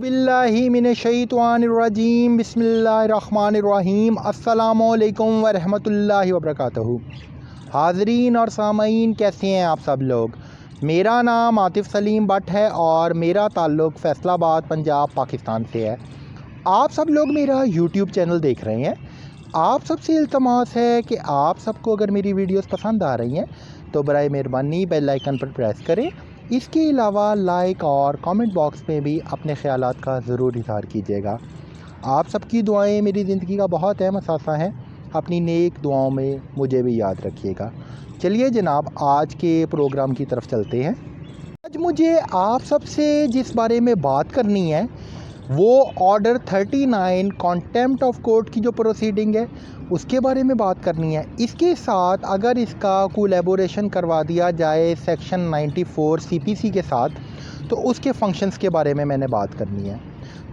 बिल्लाहि मिनश्शैतानिर्रजीम बिस्मिल्लाहिर्रहमानिर्रहीम अस्सलामुअलैकुम वरहमतुल्लाहि वबरकातुहू। हाज़रीन और सामीन, कैसे हैं आप सब लोग। मेरा नाम आतिफ़ सलीम भट्ट है और मेरा ताल्लुक़ फ़ैसलाबाद पंजाब पाकिस्तान से है। आप सब लोग मेरा यूट्यूब चैनल देख रहे हैं। आप सबसे इल्तमास है कि आप सबको अगर मेरी वीडियोस पसंद आ रही हैं तो बराए मेहरबानी बेल आइकन पर प्रेस करें। इसके अलावा लाइक और कमेंट बॉक्स में भी अपने ख़यालात का ज़रूर इज़हार कीजिएगा। आप सबकी दुआएं मेरी ज़िंदगी का बहुत अहम हिस्सा हैं। अपनी नेक दुआओं में मुझे भी याद रखिएगा। चलिए जनाब, आज के प्रोग्राम की तरफ चलते हैं। आज मुझे आप सबसे जिस बारे में बात करनी है वो ऑर्डर 39 कॉन्टेम्प्ट ऑफ कोर्ट की जो प्रोसीडिंग है उसके बारे में बात करनी है। इसके साथ अगर इसका कोलैबोरेशन करवा दिया जाए सेक्शन 94 सीपीसी के साथ तो उसके फंक्शंस के बारे में मैंने बात करनी है।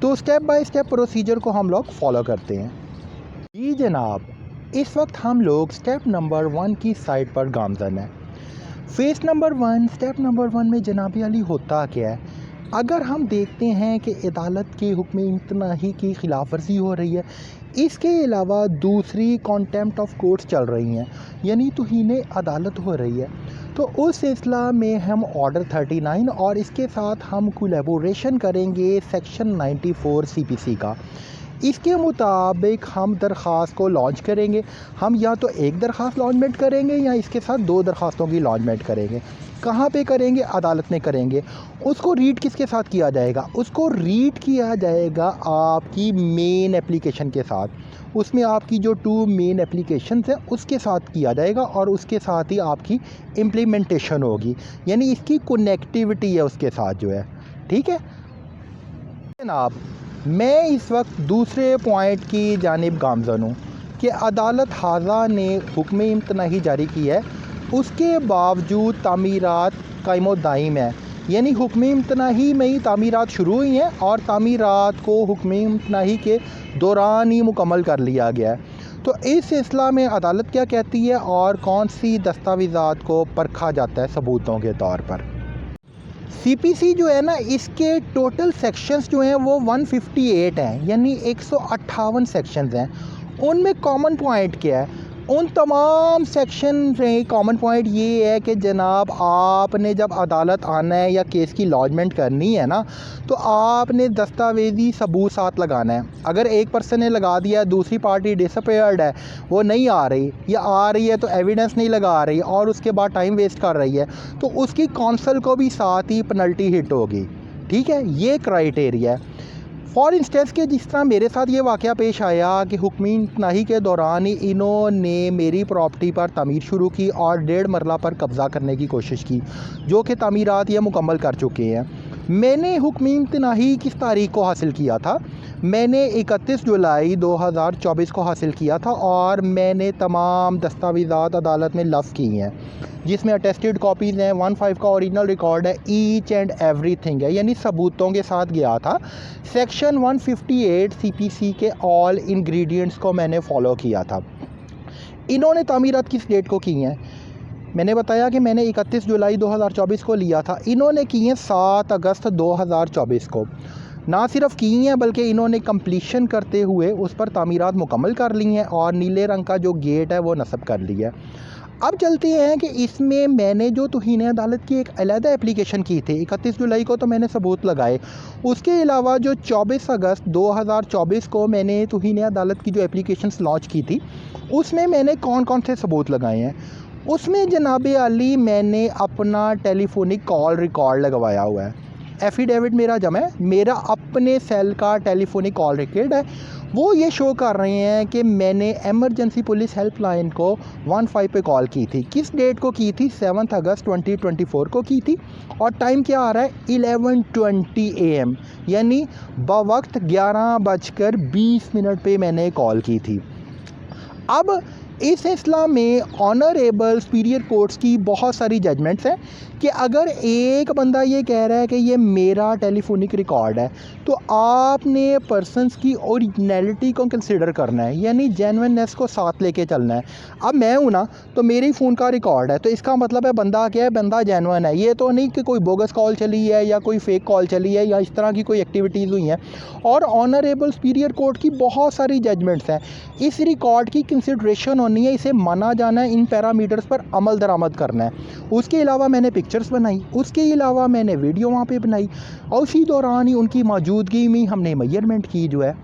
तो स्टेप बाय स्टेप प्रोसीजर को हम लोग फॉलो करते हैं। जी जनाब, इस वक्त हम लोग स्टेप नंबर 1 की साइड पर गामजन है। फेस नंबर 1, स्टेप नंबर 1 में जनाब अली होता क्या है। अगर हम देखते हैं कि अदालत के हुक्म इम्तनाही की खिलाफ वर्जी हो रही है, इसके अलावा दूसरी कॉन्टेम्प्ट ऑफ कोर्ट्स चल रही हैं, यानी तौहीन अदालत हो रही है, तो उस सिलसिला में हम ऑर्डर 39 और इसके साथ हम कोलैबोरेशन करेंगे सेक्शन 94 सीपीसी का। इसके मुताबिक हम दरख्वास्त को लॉन्च करेंगे। हम या तो एक दरख्वास्त लॉन्चमेंट करेंगे या इसके साथ 2 दरख्वास्तों की लॉन्चमेंट करेंगे। कहाँ पे करेंगे? अदालत में करेंगे। उसको रीड किसके साथ किया जाएगा? उसको रीड किया जाएगा आपकी मेन एप्लीकेशन के साथ। उसमें आपकी जो 2 मेन एप्लीकेशन हैं उसके साथ किया जाएगा और उसके साथ ही आपकी इम्प्लीमेंटेशन होगी, यानी इसकी कनेक्टिविटी है उसके साथ जो है। ठीक है जनाब, मैं इस वक्त दूसरे पॉइंट की जानिब गामज़न हूँ कि अदालत हाजा ने हुक्म इम्तनाही जारी की है, उसके बावजूद तामीरात कायमो दाइम है, यानी हुक्म इम्तनाही में ही तामीरात शुरू हुई हैं और तामीरात को हुक्म इम्तनाही के दौरान ही मुकम्मल कर लिया गया है। तो इस सिलसिला में अदालत क्या कहती है और कौन सी दस्तावेज़ात को परखा जाता है सबूतों के तौर पर। सीपीसी जो है ना, इसके टोटल सेक्शंस जो हैं वो 158 हैं, यानी 158 सेक्शंस हैं। उनमें कॉमन पॉइंट क्या है? उन तमाम सेक्शन में कॉमन पॉइंट ये है कि जनाब आपने जब अदालत आना है या केस की लॉन्चमेंट करनी है ना, तो आपने दस्तावेज़ी सबूत साथ लगाना है। अगर एक पर्सन ने लगा दिया, दूसरी पार्टी डिसअपेयर्ड है, वो नहीं आ रही या आ रही है तो एविडेंस नहीं लगा रही और उसके बाद टाइम वेस्ट कर रही है, तो उसकी कौंसल को भी साथ ही पेनल्टी हिट होगी। ठीक है, ये क्राइटेरिया है। फॉर इंस्टेंस के जिस तरह मेरे साथ ये वाक़या पेश आया कि हुक्म इम्तनाही के दौरान ही इन्होंने मेरी प्रॉपर्टी पर तमीर शुरू की और 1.5 मरला पर कब्ज़ा करने की कोशिश की, जो कि तामीरात ये मुकम्मल कर चुके हैं। मैंने हुक्म इम्तनाही किस तारीख को हासिल किया था? मैंने 31 जुलाई 2024 को हासिल किया था और मैंने तमाम दस्तावेज़ात अदालत में लफ्ज़ की हैं, जिसमें अटेस्टेड कॉपीज़ हैं, 15 का ओरिजिनल रिकॉर्ड है, ईच एंड एवरीथिंग है, यानी सबूतों के साथ गया था। सेक्शन 158 सीपीसी के ऑल इंग्रेडिएंट्स को मैंने फ़ॉलो किया था। इन्होंने तामीरात किस डेट को की हैं? मैंने बताया कि मैंने 31 जुलाई 2024 को लिया था, इन्होंने की हैं 7 अगस्त 2024 को। ना सिर्फ की हैं बल्कि इन्होंने कंप्लीशन करते हुए उस पर तामीरात मुकम्मल कर ली हैं और नीले रंग का जो गेट है वो नस्ब कर लिया है। अब चलते हैं कि इसमें मैंने जो तौहीन अदालत की एक अलहदा एप्लीकेशन की थी 31 जुलाई को, तो मैंने सबूत लगाए। उसके अलावा जो 24 अगस्त 2024 को मैंने तौहीन अदालत की जो एप्लीकेशंस लॉन्च की थी उसमें मैंने कौन कौन से सबूत लगाए हैं। उसमें जनाब अली मैंने अपना टेलीफोनिक कॉल रिकॉर्ड लगवाया हुआ है। एफिडेविट मेरा जमा है, मेरा अपने सेल का टेलीफोनिक कॉल रिकॉर्ड है। वो ये शो कर रहे हैं कि मैंने एमरजेंसी पुलिस हेल्पलाइन को 15 पे कॉल की थी। किस डेट को की थी? 7 अगस्त 2024 को की थी और टाइम क्या आ रहा है? 11:20 AM, यानी बवक्त 11:20 पे मैंने कॉल की थी। अब इस सिलसिला में ऑनरेबल सुपीरियर कोर्ट्स की बहुत सारी जजमेंट्स हैं कि अगर एक बंदा ये कह रहा है कि ये मेरा टेलीफोनिक रिकॉर्ड है, तो आपने पर्सनस की ओरिजिनलिटी को कंसिडर करना है, यानी जेन्युइननेस को साथ लेके चलना है। अब मैं हूँ ना, तो मेरे फ़ोन का रिकॉर्ड है, तो इसका मतलब है बंदा क्या है, बंदा जेन्युइन है। ये तो नहीं कि कोई बोगस कॉल चली है या कोई फेक कॉल चली है या इस तरह की कोई एक्टिविटीज़ हुई हैं। और ऑनरेबल सुपीरियर कोर्ट की बहुत सारी जजमेंट्स हैं। इस रिकॉर्ड की कंसिडरेशन होनी है, इसे माना जाना है, इन पैरामीटर्स पर अमल दरामद करना है। उसके अलावा मैंने पिक्चर्स बनाई, उसके अलावा मैंने वीडियो वहाँ पे बनाई, और उसी दौरान ही उनकी मौजूदगी में हमने मेजरमेंट की जो है।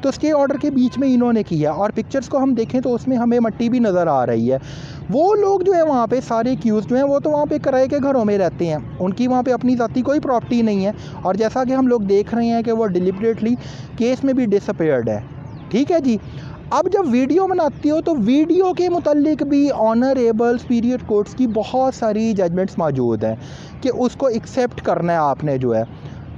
तो स्टे ऑर्डर के बीच में इन्होंने किया, और पिक्चर्स को हम देखें तो उसमें हमें मट्टी भी नज़र आ रही है। वो लोग जो है वहाँ पे सारे एक्यूज़ जो हैं वो तो वहाँ पे किराए के घरों में रहते हैं, उनकी वहाँ पे अपनी ज़ाती कोई प्रॉपर्टी नहीं है। और जैसा कि हम लोग देख रहे हैं कि वो डिलिबरेटली केस में भी डिसअपेयर्ड है। ठीक है जी। अब जब वीडियो बनाती हो तो वीडियो के मुतालिक भी ऑनरेबल सुपीरियर कोर्ट्स की बहुत सारी जजमेंट्स मौजूद हैं कि उसको एक्सेप्ट करना है आपने जो है।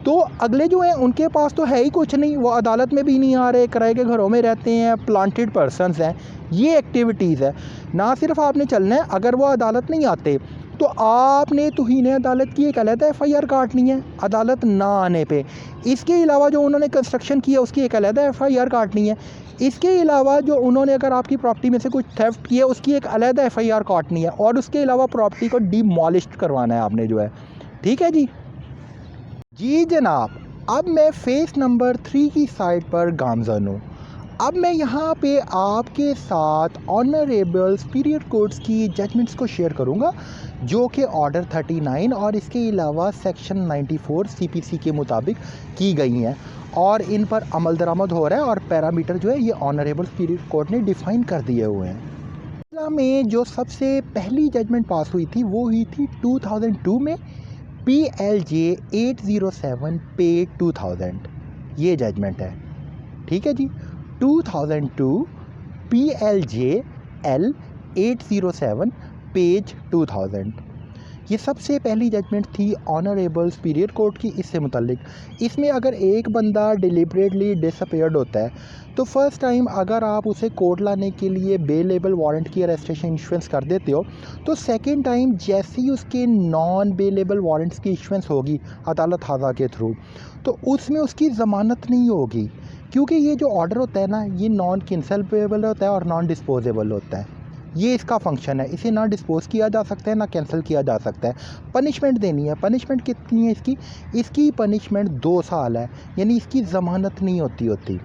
तो अगले जो हैं उनके पास तो है ही कुछ नहीं, वो अदालत में भी नहीं आ रहे, किराए के घरों में रहते हैं, प्लांटेड पर्सनस हैं। ये एक्टिविटीज़ है। ना सिर्फ आपने चलना है, अगर वो अदालत नहीं आते तो आपने तौहीन अदालत की एक अलग FIR काटनी है अदालत ना आने पे। इसके अलावा जो उन्होंने कंस्ट्रक्शन किया उसकी एक अलग FIR काटनी है। इसके अलावा जो उन्होंने अगर आपकी प्रॉपर्टी में से कुछ थेफ्ट किया उसकी एक अलग FIR काटनी है। और उसके अलावा प्रॉपर्टी को डिमोलिश करवाना है आपने जो है। ठीक है जी। जी जनाब, अब मैं फेस नंबर 3 की साइड पर गामज़न हूँ। अब मैं यहाँ पे आपके साथ ऑनरेबल सुपीरियर कोर्ट्स की जजमेंट्स को शेयर करूँगा, जो कि ऑर्डर 39 और इसके अलावा सेक्शन 94 CPC के मुताबिक की गई हैं, और इन पर अमल दरामद हो रहा है, और पैरामीटर जो है ये ऑनरेबल सुपीरियर कोर्ट ने डिफ़ाइन कर दिए हुए हैं। में जो सबसे पहली जजमेंट पास हुई थी वो हुई थी 2002 में, PLJ 807 पे 2000, ये जजमेंट है। ठीक है जी। 2002 PLJ L 807 पेज 2000, ये सबसे पहली जजमेंट थी ऑनरेबल सुपीरियर कोर्ट की इससे मुतल्लिक। इसमें अगर एक बंदा डिलिबरेटली डिसअपेयर्ड होता है तो फर्स्ट टाइम अगर आप उसे कोर्ट लाने के लिए बेलेबल वारंट की अरेस्टेशन इशुएंस कर देते हो, तो सेकंड टाइम जैसे ही उसके नॉन बेलेबल वारंट्स की इशुएंस होगी अदालत हाजा के थ्रू, तो उसमें उसकी ज़मानत नहीं होगी, क्योंकि ये जो ऑर्डर होता है ना, ये नॉन कैंसलेबल होता है और नॉन डिस्पोजेबल होता है। ये इसका फंक्शन है, इसे ना डिस्पोज किया जा सकता है ना कैंसिल किया जा सकता है। पनिशमेंट देनी है, पनिशमेंट कितनी है इसकी पनिशमेंट 2 साल है, यानी इसकी ज़मानत नहीं होती।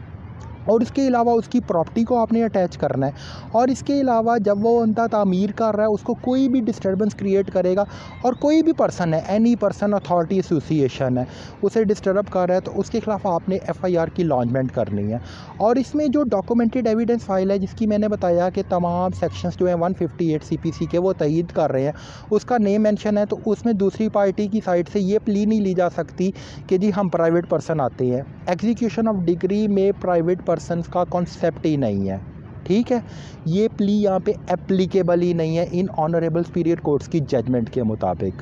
और इसके अलावा उसकी प्रॉपर्टी को आपने अटैच करना है। और इसके अलावा जब वो बंदा तामीर कर रहा है उसको कोई भी डिस्टर्बेंस क्रिएट करेगा, और कोई भी पर्सन है, एनी पर्सन, अथॉरिटी, एसोसिएशन है, उसे डिस्टर्ब कर रहा है, तो उसके ख़िलाफ़ आपने FIR की लॉन्चमेंट करनी है। और इसमें जो डॉक्यूमेंटेड एविडेंस फाइल है, जिसकी मैंने बताया कि तमाम सेक्शंस जो हैं 158 CPC के वो तईद कर रहे हैं, उसका नेम मेंशन है, तो उसमें दूसरी पार्टी की साइड से ये प्ली नहीं ली जा सकती कि जी हम प्राइवेट पर्सन आते हैं। एग्जीक्यूशन ऑफ डिग्री में प्राइवेट पर्सन का कॉन्सेप्ट ही नहीं है। ठीक है, ये प्ली यहाँ पे एप्लीकेबल ही नहीं है इन ऑनरेबल सुपीरियर कोर्ट्स की जजमेंट के मुताबिक।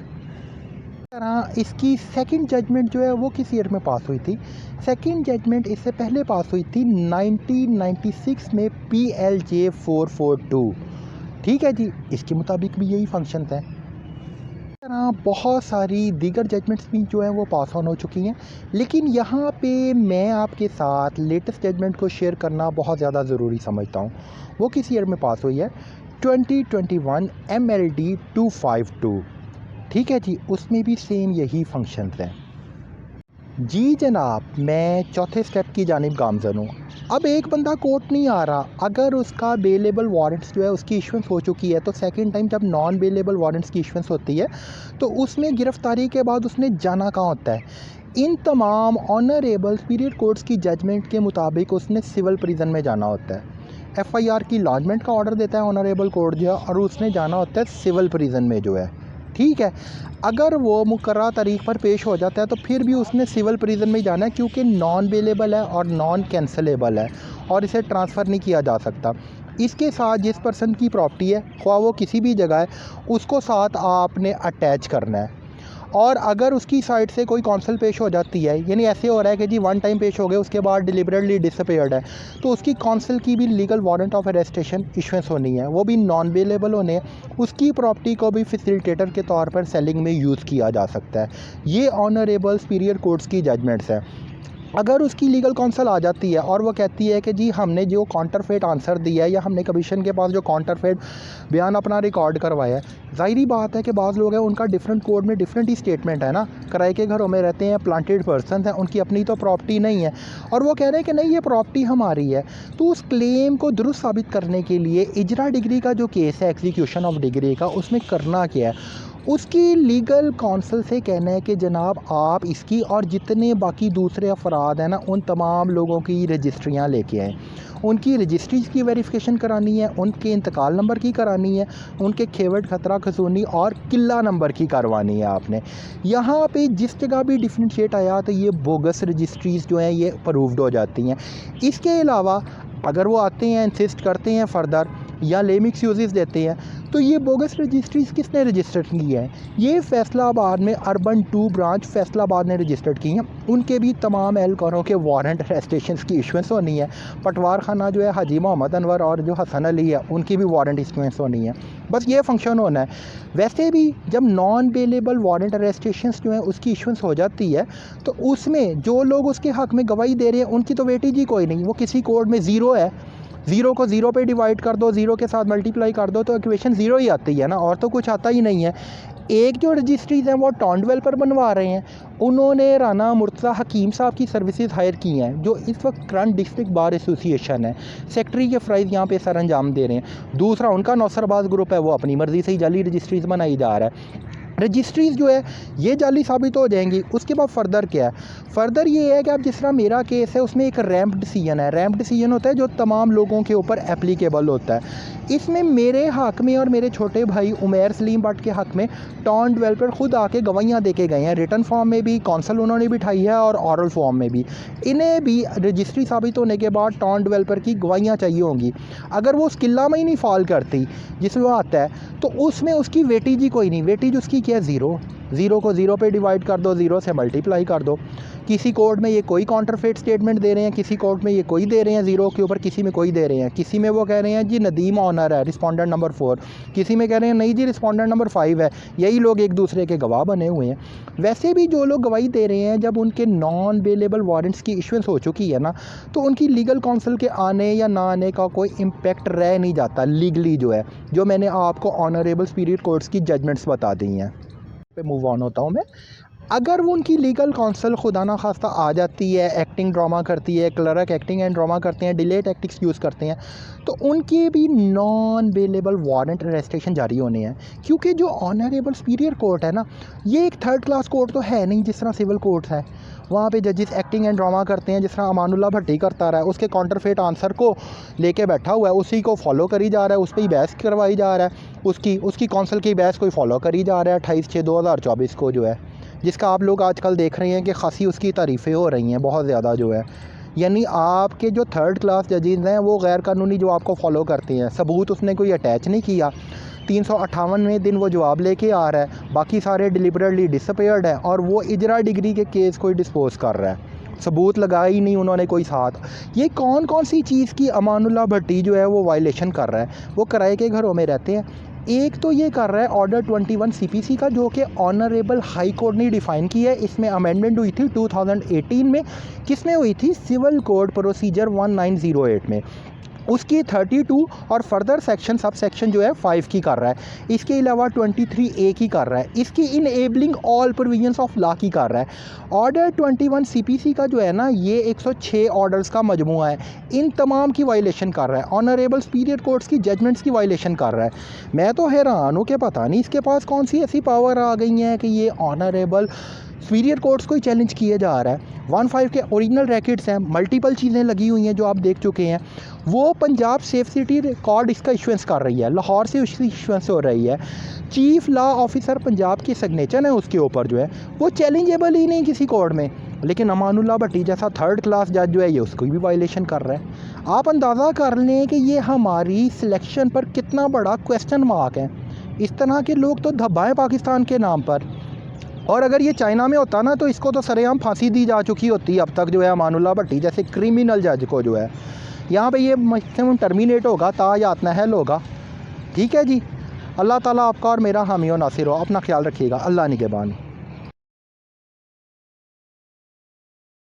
तरह इसकी सेकंड जजमेंट जो है वो किस ईयर में पास हुई थी? सेकंड जजमेंट इससे पहले पास हुई थी 1996 में, PLJ 442। ठीक है जी, इसके मुताबिक भी यही फंक्शन है। तरह बहुत सारी दीगर जजमेंट्स भी जो हैं वो पास ऑन हो चुकी हैं, लेकिन यहाँ पे मैं आपके साथ लेटेस्ट जजमेंट को शेयर करना बहुत ज़्यादा ज़रूरी समझता हूँ। वो किस ईयर में पास हुई है? 2021 MLD 252। ठीक है जी, उसमें भी सेम यही फंक्शंस हैं। जी जनाब, मैं चौथे स्टेप की जानिब गामज़न हूँ। अब एक बंदा कोर्ट नहीं आ रहा, अगर उसका बेलेबल वारंट्स जो है उसकी इशुएंस हो चुकी है, तो सेकंड टाइम जब नॉन बेलेबल वारंट्स की इशुएंस होती है तो उसमें गिरफ़्तारी के बाद उसने जाना कहाँ होता है? इन तमाम ऑनरेबल सुपीरियर कोर्ट्स की जजमेंट के मुताबिक उसने सिविल प्रिजन में जाना होता है। FIR की लॉन्चमेंट का ऑर्डर देता है ऑनरेबल कोर्ट जो है, और उसने जाना होता है सिविल प्रिजन में जो है। ठीक है, अगर वो मुकर्रर तारीख पर पेश हो जाता है तो फिर भी उसने सिविल प्रिजन में ही जाना है, क्योंकि नॉन बेलेबल है और नॉन कैंसलेबल है, और इसे ट्रांसफ़र नहीं किया जा सकता। इसके साथ जिस पर्सन की प्रॉपर्टी है, ख्वाह वो किसी भी जगह है, उसको साथ आपने अटैच करना है। और अगर उसकी साइड से कोई कौंसल पेश हो जाती है, यानी ऐसे हो रहा है कि जी वन टाइम पेश हो गए उसके बाद डिलिबरेटली डिसअपीयर्ड है, तो उसकी कौंसल की भी लीगल वारंट ऑफ अरेस्टेशन इशुएंस होनी है, वो भी नॉन बेलेबल होने हैं। उसकी प्रॉपर्टी को भी फैसिलिटेटर के तौर पर सेलिंग में यूज़ किया जा सकता है। ये ऑनरेबल सुपीरियर कोर्ट्स की जजमेंट्स हैं। अगर उसकी लीगल काउंसिल आ जाती है और वो कहती है कि जी हमने जो काउंटरफेट आंसर दिया है या हमने कमीशन के पास जो काउंटरफेट बयान अपना रिकॉर्ड करवाया है, ज़ाहिरी बात है कि बाज़ लोग हैं उनका डिफरेंट कोड में डिफरेंट ही स्टेटमेंट है ना, किराए के घरों में रहते हैं, प्लांटेड पर्सन हैं, उनकी अपनी तो प्रॉपर्टी नहीं है और वो कह रहे हैं कि नहीं ये प्रॉपर्टी हमारी है। तो उस क्लेम को दुरुस्त साबित करने के लिए इजरा डिग्री का जो केस है, एग्जीक्यूशन ऑफ डिग्री का, उसमें करना क्या है, उसकी लीगल काउंसिल से कहना है कि जनाब आप इसकी और जितने बाकी दूसरे अफराद हैं ना उन तमाम लोगों की रजिस्ट्रियाँ लेके आएँ, उनकी रजिस्ट्रीज की वेरिफिकेशन करानी है, उनके इंतकाल नंबर की करानी है, उनके खेवट खतरा खसूनी और किला नंबर की करवानी है आपने। यहाँ पे जिस जगह भी डिफरेंशिएट आया तो ये बोगस रजिस्ट्रीज जो हैं ये अप्रूव्ड हो जाती हैं। इसके अलावा अगर वो आते हैं इंसिस्ट करते हैं फ़र्दर या लेमिक्स यूजेस देते हैं, तो ये बोगस रजिस्ट्रीज किसने रजिस्टर की है, ये फैसलाबाद में अर्बन 2 ब्रांच फैसलाबाद ने रजिस्टर्ड की हैं। उनके भी तमाम एहलकारों के वारंट अरेस्टेशन की इशुएंस होनी है। पटवार खाना जो है हाजी मोहम्मद अनवर और जो हसन अली है उनकी भी वारंट इशुएंस होनी है। बस ये फंक्शन होना है। वैसे भी जब नॉन बेलेबल वारंट अरेस्टेशन जो है उसकी इशुएंस हो जाती है तो उसमें जो लोग उसके हक़ में गवाही दे रहे हैं उनकी तो वेटेज ही कोई नहीं, वो किसी कोड में ज़ीरो है, ज़ीरो को ज़ीरो पे डिवाइड कर दो, ज़ीरो के साथ मल्टीप्लाई कर दो तो इक्वेशन ज़ीरो ही आती है ना, और तो कुछ आता ही नहीं है। एक जो रजिस्ट्रीज हैं वो टाउन डेवलपर बनवा रहे हैं, उन्होंने राना मुर्तज़ा हकीम साहब की सर्विसेज हायर की हैं जो इस वक्त करंट डिस्ट्रिक्ट बार एसोसिएशन है, सेक्रेटरी के फ़राइज़ यहाँ पे सर अंजाम दे रहे हैं। दूसरा उनका नौसरबाज ग्रुप है, वो अपनी मर्ज़ी से ही जाली रजिस्ट्रीज बनाई जा रहा है। रजिस्ट्रीज़ जो है ये जाली साबित हो जाएंगी। उसके बाद फ़र्दर क्या है, फ़र्दर ये है कि अब जिस तरह मेरा केस है उसमें एक रैंप डिसीजन है। रैंप डिसीजन होता है जो तमाम लोगों के ऊपर एप्लीकेबल होता है। इसमें मेरे हक़ में और मेरे छोटे भाई उमैर सलीम भट्ट के हक़ में टाउन डेवलपर ख़ुद आके गवाहियाँ दे के गए हैं, रिटन फॉर्म में भी, कौंसल उन्होंने बिठाई है और ऑरल फॉर्म में भी। इन्हें भी रजिस्ट्री साबित होने के बाद टाउन डेवलपर की गवाहियाँ चाहिए होंगी। अगर वो उस किला में ही नहीं फॉल करती जिसमें वो आता है तो उसमें उसकी वेटेज ही कोई नहीं, वेटेज उसकी क्या है, ज़ीरो। ज़ीरो को ज़ीरो पे डिवाइड कर दो, ज़ीरो से मल्टीप्लाई कर दो। किसी कोड में ये कोई काउंटरफेट स्टेटमेंट दे रहे हैं, किसी कोड में ये कोई दे रहे हैं ज़ीरो के ऊपर, किसी में कोई दे रहे हैं। किसी में वो कह रहे हैं जी नदीम ऑनर है, रिस्पोंडेंट नंबर 4, किसी में कह रहे हैं नहीं जी रिस्पोंडेंट नंबर 5 है। यही लोग एक दूसरे के गवाह बने हुए हैं। वैसे भी जो लोग गवाही दे रहे हैं जब उनके नॉन बेलेबल वारंट्स की इशुएंस हो चुकी है ना, तो उनकी लीगल काउंसिल के आने या ना आने का कोई इम्पेक्ट रह नहीं जाता लीगली, जो है जो मैंने आपको ऑनरेबल सुपीरियर कोर्ट्स की जजमेंट्स बता दी हैं। पे मूव ऑन होता हूँ मैं। अगर वो उनकी लीगल काउंसिल खुदा ना खास्ता आ जाती है, एक्टिंग ड्रामा करती है, क्लर्क एक्टिंग एंड ड्रामा करते हैं, डिले टैक्टिक्स यूज़ करते हैं, तो उनके भी नॉन बेलेबल वारंट अरेस्टेशन जारी होने हैं। क्योंकि जो ऑनरेबल सुपीरियर कोर्ट है ना, ये एक थर्ड क्लास कोर्ट तो है नहीं जिस तरह सिविल कोर्ट है। वहाँ पे जजेस एक्टिंग एंड ड्रामा करते हैं, जिस तरह अमानुल्लाह भट्टी करता रहा है, उसके काउंटरफेट आंसर को लेके बैठा हुआ है, उसी को फॉलो करी जा रहा है, उस पर ही बहस करवाई जा रहा है, उसकी काउंसिल की बहस कोई फॉलो करी जा रहा है 28/6/2024 को, जो है जिसका आप लोग आजकल देख रहे हैं कि खासी उसकी तारीफ़ें हो रही हैं बहुत ज़्यादा, जो है यानी आपके जो थर्ड क्लास जजेस हैं वो गैर कानूनी जो आपको फॉलो करते हैं, सबूत उसने कोई अटैच नहीं किया, 358वें दिन वो जवाब लेके आ रहा है, बाकी सारे डिलिबरेटली डिसअपीयर्ड हैं और वो इजरा डिग्री के केस को डिस्पोज कर रहा है, सबूत लगा ही नहीं उन्होंने कोई साथ। ये कौन कौन सी चीज़ की अमानुल्लाह भट्टी जो है वो वायलेशन कर रहा है। वो किराए के घरों में रहते हैं। एक तो ये कर रहा है ऑर्डर 21 CPC का, जो कि ऑनरेबल हाई कोर्ट ने डिफ़ाइन किया है। इसमें अमेंडमेंट हुई थी 2018 में। किसमें हुई थी? सिविल कोड प्रोसीजर 1908 में। उसकी 32 और फर्दर सेक्शन सब सेक्शन जो है 5 की कर रहा है। इसके अलावा 23A की कर रहा है। इसकी enabling all provisions of law की कर रहा है। ऑर्डर 21 CPC का जो है ना, ये 106 ऑर्डर्स का मजमूआ है। इन तमाम की वायलेशन कर रहा है, ऑनरेबल सुपीरियर कोर्ट्स की जजमेंट्स की वायलेशन कर रहा है। मैं तो हैरान हूँ कि पता नहीं इसके पास कौन सी ऐसी पावर आ गई हैं कि ये ऑनरेबल सुपीरियर कोर्ट्स को ही चैलेंज किए जा रहा है। 15 के ओरिजिनल रैकेट्स हैं, मल्टीपल चीज़ें लगी हुई हैं जो आप देख चुके हैं। वो पंजाब सेफ सिटी रिकॉर्ड इसका इशुएंस कर रही है, लाहौर से उसकी इशुएंस हो रही है। चीफ लॉ ऑफिसर पंजाब की सिग्नेचर है उसके ऊपर, जो है वो चैलेंजेबल ही नहीं किसी कोर्ट में। लेकिन अमानुल्लाह भट्टी जैसा थर्ड क्लास जज जो है ये उसको भी वायलेशन कर रहा है। आप अंदाज़ा कर लें कि ये हमारी सिलेक्शन पर कितना बड़ा क्वेश्चन मार्क है। इस तरह के लोग तो धब्बा है पाकिस्तान के नाम पर। और अगर ये चाइना में होता ना तो इसको तो सरेआम फांसी दी जा चुकी होती अब तक जो है अमानुल्लाह भट्टी जैसे क्रिमिनल जज को जो है। यहाँ पे ये मैक्सिमम टर्मिनेट होगा, तायात नहल होगा। ठीक है जी, अल्लाह ताला आपका और मेरा हामी और नासिर हो। अपना ख्याल रखिएगा। अल्लाह निगहबान।